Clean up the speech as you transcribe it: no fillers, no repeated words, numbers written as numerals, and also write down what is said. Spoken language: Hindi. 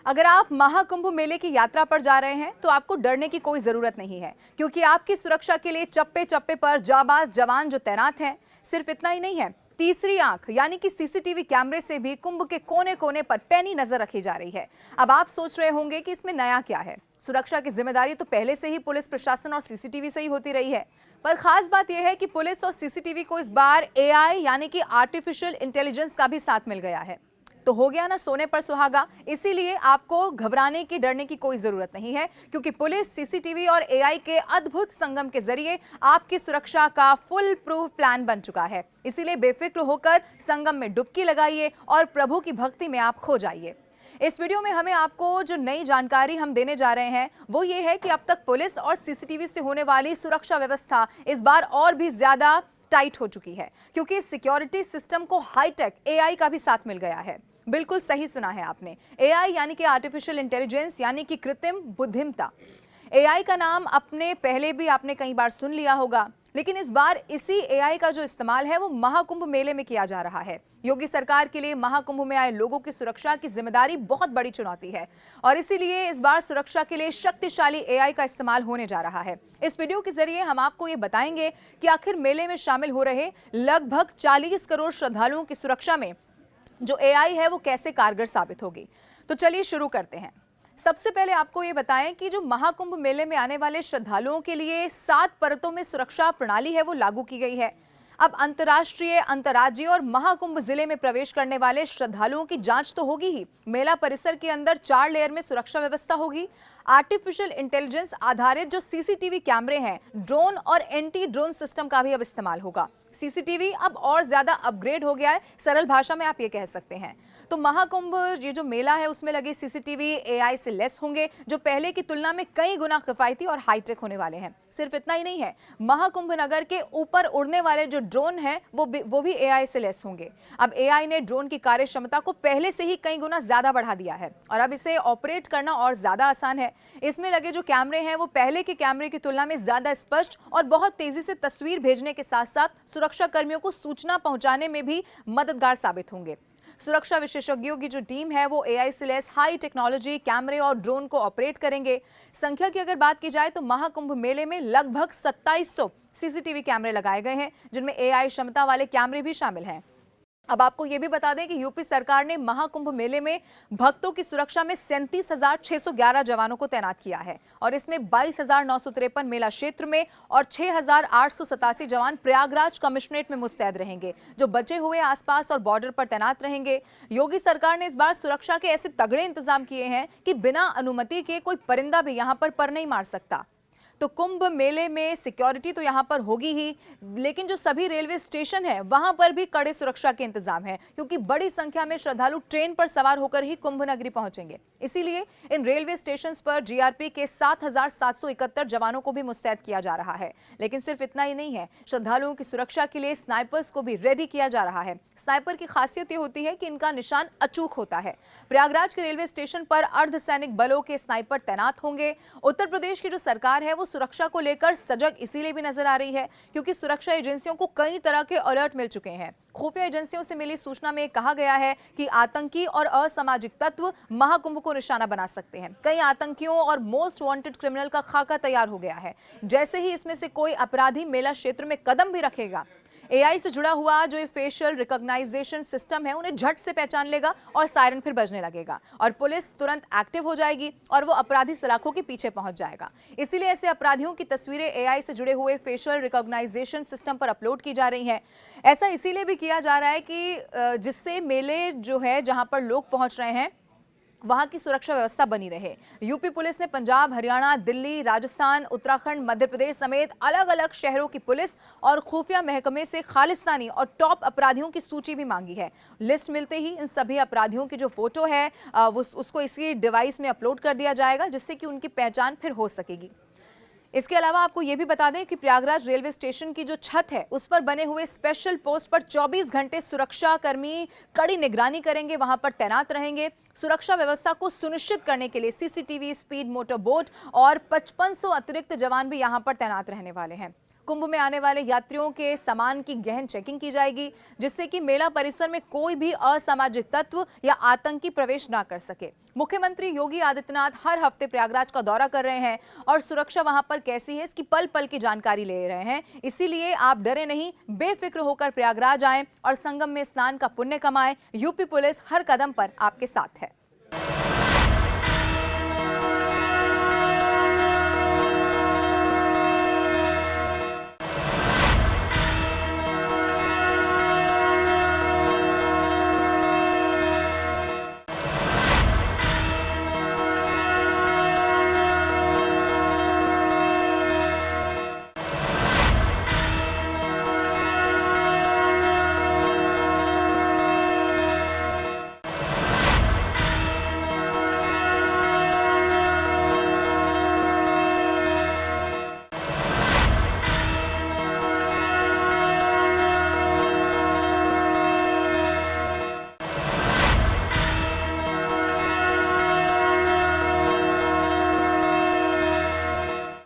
अगर आप महाकुंभ मेले की यात्रा पर जा रहे हैं तो आपको डरने की कोई जरूरत नहीं है, क्योंकि आपकी सुरक्षा के लिए चप्पे चप्पे पर जाबाज जवान जो तैनात हैं। सिर्फ इतना ही नहीं है, तीसरी आंख यानी कि सीसीटीवी कैमरे से भी कुंभ के कोने कोने पर पैनी नजर रखी जा रही है। अब आप सोच रहे होंगे कि इसमें नया क्या है। सुरक्षा की जिम्मेदारी तो पहले से ही पुलिस प्रशासन और सीसीटीवी से ही होती रही है, पर खास बात यह है कि पुलिस और सीसीटीवी को इस बार एआई यानी कि आर्टिफिशियल इंटेलिजेंस का भी साथ मिल गया है। तो हो गया ना सोने पर सुहागा। इसीलिए आपको घबराने की डरने की कोई जरूरत नहीं है, क्योंकि पुलिस, सीसीटीवी और एआई के अद्भुत संगम के जरिए आपकी सुरक्षा का फुल प्रूफ प्लान बन चुका है। इसीलिए बेफिक्र होकर संगम में डुबकी लगाइए और प्रभु की भक्ति में आप खो जाइए। इस वीडियो में हमें आपको जो नई जानकारी हम देने जा रहे हैं वो ये है कि अब तक पुलिस और सीसीटीवी से होने वाली सुरक्षा व्यवस्था इस बार और भी ज्यादा टाइट हो चुकी है, क्योंकि इस सिक्योरिटी सिस्टम को हाईटेक एआई का भी साथ मिल गया है। बिल्कुल सही सुना है आपने, एआई यानी कि आर्टिफिशियल इंटेलिजेंस यानी कि कृत्रिम बुद्धिमत्ता। एआई का नाम अपने पहले भी आपने कई बार सुन लिया होगा, लेकिन इस बार इसी एआई का जो इस्तेमाल है वो महाकुंभ मेले में किया जा रहा है। योगी सरकार के लिए महाकुंभ में आए लोगों की सुरक्षा की जिम्मेदारी बहुत बड़ी चुनौती है, और इसीलिए इस बार सुरक्षा के लिए शक्तिशाली एआई का इस्तेमाल होने जा रहा है। इस वीडियो के जरिए हम आपको ये बताएंगे कि आखिर मेले में शामिल हो रहे लगभग 40 करोड़ श्रद्धालुओं की सुरक्षा में जो एआई है वो कैसे कारगर साबित होगी। तो चलिए शुरू करते हैं। सबसे पहले आपको ये बताएं कि जो महाकुंभ मेले में आने वाले श्रद्धालुओं के लिए 7 परतों में सुरक्षा प्रणाली है वो लागू की गई है। अब अंतर्राष्ट्रीय, अंतर्राज्यीय और महाकुंभ जिले में प्रवेश करने वाले श्रद्धालुओं की जांच तो होगी ही, मेला परिसर के अंदर 4 लेयर में सुरक्षा व्यवस्था होगी। आर्टिफिशियल इंटेलिजेंस आधारित जो सीसीटीवी कैमरे हैं, ड्रोन और एंटी ड्रोन सिस्टम का भी अब इस्तेमाल होगा। सीसीटीवी अब और ज्यादा अपग्रेड हो गया है, सरल भाषा में आप ये कह सकते हैं। तो महाकुंभ ये जो मेला है उसमें लगे सीसीटीवी एआई से लेस होंगे, जो पहले की तुलना में कई गुना किफायती और हाईटेक होने वाले हैं। सिर्फ इतना ही नहीं है, महाकुंभ नगर के ऊपर उड़ने वाले जो ड्रोन हैं वो भी एआई से लेस होंगे। अब एआई ने ड्रोन की कार्य क्षमता को पहले से ही कई गुना ज्यादा बढ़ा दिया है और अब इसे ऑपरेट करना और ज्यादा आसान है। इसमें लगे जो कैमरे हैं वो पहले के कैमरे की तुलना में ज्यादा स्पष्ट और बहुत तेजी से तस्वीर भेजने के साथ साथ सुरक्षा कर्मियों को सूचना पहुंचाने में भी मददगार साबित होंगे। सुरक्षा विशेषज्ञों की जो टीम है वो एआई से लैस हाई टेक्नोलॉजी कैमरे और ड्रोन को ऑपरेट करेंगे। संख्या की अगर बात की जाए तो महाकुंभ मेले में लगभग 2700 सीसीटीवी कैमरे लगाए गए हैं, जिनमें एआई क्षमता वाले कैमरे भी शामिल हैं। अब आपको यह भी बता दें कि यूपी सरकार ने महाकुंभ मेले में भक्तों की सुरक्षा में 37,611 जवानों को तैनात किया है, और इसमें 22,953 मेला क्षेत्र में और 6,887 जवान प्रयागराज कमिश्नरेट में मुस्तैद रहेंगे, जो बचे हुए आसपास और बॉर्डर पर तैनात रहेंगे। योगी सरकार ने इस बार सुरक्षा के ऐसे तगड़े इंतजाम किए हैं कि बिना अनुमति के कोई परिंदा भी यहां पर नहीं मार सकता। तो कुंभ मेले में सिक्योरिटी तो यहां पर होगी ही, लेकिन जो सभी रेलवे स्टेशन है वहां पर भी कड़े सुरक्षा के इंतजाम है, क्योंकि बड़ी संख्या में श्रद्धालु ट्रेन पर सवार होकर ही कुंभ नगरी पहुंचेंगे। इसीलिए इन रेलवे स्टेशन पर जीआरपी के 7,771 जवानों को भी मुस्तैद किया जा रहा है। लेकिन सिर्फ इतना ही नहीं है, श्रद्धालुओं की सुरक्षा के लिए स्नाइपर्स को भी रेडी किया जा रहा है। स्नाइपर की खासियत यह होती है कि इनका निशान अचूक होता है। प्रयागराज के रेलवे स्टेशन पर अर्धसैनिक बलों के स्नाइपर तैनात होंगे। उत्तर प्रदेश की जो सरकार है वो सुरक्षा को लेकर सजग इसीलिए भी नजर आ रही है क्योंकि सुरक्षा एजेंसियों को कई तरह के अलर्ट मिल चुके हैं। खुफिया एजेंसियों से मिली सूचना में कहा गया है कि आतंकी और असामाजिक तत्व महाकुंभ को निशाना बना सकते हैं। कई आतंकियों और मोस्ट वांटेड क्रिमिनल का खाका तैयार हो गया है। जैसे ही इसमें से कोई अपराधी मेला क्षेत्र में कदम भी रखेगा, एआई से जुड़ा हुआ जो फेशियल रिकॉग्नाइजेशन सिस्टम है उन्हें झट से पहचान लेगा और सायरन फिर बजने लगेगा और पुलिस तुरंत एक्टिव हो जाएगी और वो अपराधी सलाखों के पीछे पहुंच जाएगा। इसीलिए ऐसे अपराधियों की तस्वीरें एआई से जुड़े हुए फेशियल रिकॉग्नाइजेशन सिस्टम पर अपलोड की जा रही हैं। ऐसा इसीलिए भी किया जा रहा है कि जिससे मेले जो है जहां पर लोग पहुंच रहे हैं वहां की सुरक्षा व्यवस्था बनी रहे। यूपी पुलिस ने पंजाब, हरियाणा, दिल्ली, राजस्थान, उत्तराखंड, मध्य प्रदेश समेत अलग अलग शहरों की पुलिस और खुफिया महकमे से खालिस्तानी और टॉप अपराधियों की सूची भी मांगी है। लिस्ट मिलते ही इन सभी अपराधियों की जो फोटो है उसको इसी डिवाइस में अपलोड कर दिया जाएगा, जिससे कि उनकी पहचान फिर हो सकेगी। इसके अलावा आपको यह भी बता दें कि प्रयागराज रेलवे स्टेशन की जो छत है उस पर बने हुए स्पेशल पोस्ट पर 24 घंटे सुरक्षा कर्मी कड़ी निगरानी करेंगे, वहां पर तैनात रहेंगे। सुरक्षा व्यवस्था को सुनिश्चित करने के लिए सीसीटीवी, स्पीड मोटर बोट और 5500 अतिरिक्त जवान भी यहां पर तैनात रहने वाले हैं। कुंभ में आने वाले यात्रियों के सामान की गहन चेकिंग की जाएगी, जिससे कि मेला परिसर में कोई भी असामाजिक तत्व या आतंकी प्रवेश ना कर सके। मुख्यमंत्री योगी आदित्यनाथ हर हफ्ते प्रयागराज का दौरा कर रहे हैं और सुरक्षा वहां पर कैसी है इसकी पल पल की जानकारी ले रहे हैं। इसीलिए आप डरे नहीं, बेफिक्र होकर प्रयागराज आएं और संगम में स्नान का पुण्य कमाएं। यूपी पुलिस हर कदम पर आपके साथ है।